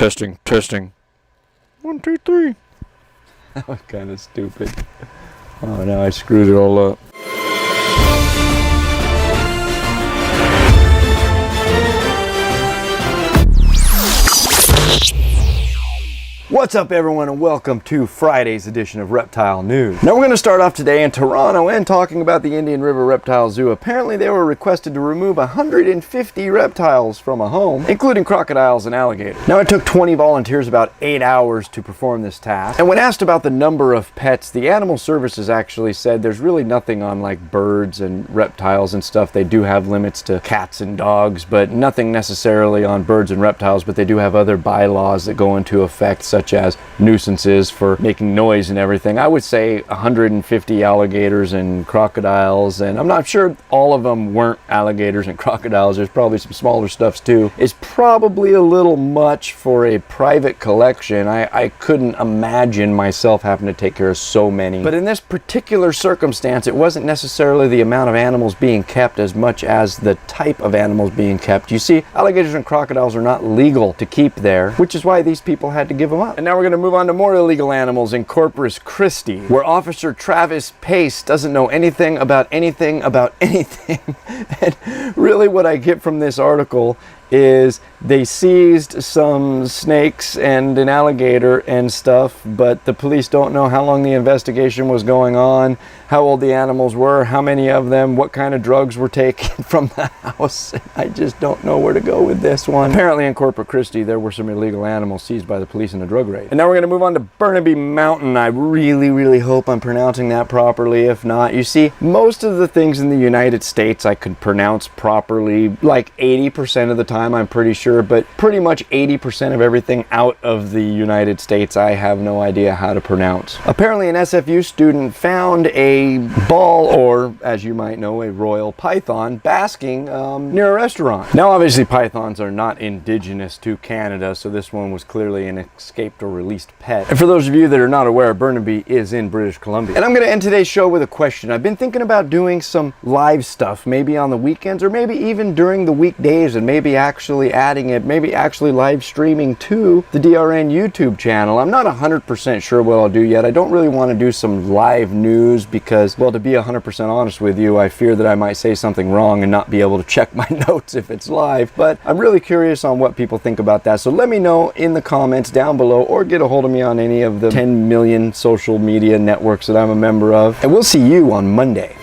Testing, testing. 1, 2, 3. That was kind of stupid. Oh, now I screwed it all up. What's up, everyone, and welcome to Friday's edition of Reptile News. Now we're going to start off today in Toronto and talking about the Indian River Reptile Zoo. Apparently they were requested to remove 150 reptiles from a home, including crocodiles and alligators. Now it took 20 volunteers about 8 hours to perform this task. And when asked about the number of pets, the Animal Services actually said there's really nothing on like birds and reptiles and stuff. They do have limits to cats and dogs, but nothing necessarily on birds and reptiles, but they do have other bylaws that go into effect, such as nuisances for making noise and everything. I would say 150 alligators and crocodiles, and I'm not sure all of them weren't alligators and crocodiles. There's probably some smaller stuffs too. It's probably a little much for a private collection. I couldn't imagine myself having to take care of so many. But in this particular circumstance, it wasn't necessarily the amount of animals being kept as much as the type of animals being kept. You see, alligators and crocodiles are not legal to keep there, which is why these people had to give them up. And now we're going to move on to more illegal animals in Corpus Christi, where Officer Travis Pace doesn't know anything about anything about anything. And really what I get from this article is they seized some snakes and an alligator and stuff, but the police don't know how long the investigation was going on, how old the animals were, how many of them, what kind of drugs were taken from the house. I just don't know where to go with this one. Apparently in Corpus Christi there were some illegal animals seized by the police in a drug raid. And now we're going to move on to Burnaby Mountain. I really hope I'm pronouncing that properly. If not, you see, most of the things in the United States I could pronounce properly, like 80% of the time, I'm pretty sure, but pretty much 80% of everything out of the United States I have no idea how to pronounce. Apparently an SFU student found a ball, or as you might know, a royal python basking near a restaurant. Now obviously pythons are not indigenous to Canada, so this one was clearly an escaped or released pet. And for those of you that are not aware, Burnaby is in British Columbia. And I'm going to end today's show with a question. I've been thinking about doing some live stuff, maybe on the weekends or maybe even during the weekdays, and maybe actually adding it, maybe actually live streaming to the DRN YouTube channel. I'm not 100% sure what I'll do yet. I don't really want to do some live news because, well, to be 100% honest with you, I fear that I might say something wrong and not be able to check my notes if it's live. But I'm really curious on what people think about that. So let me know in the comments down below, or get a hold of me on any of the 10 million social media networks that I'm a member of. And we'll see you on Monday.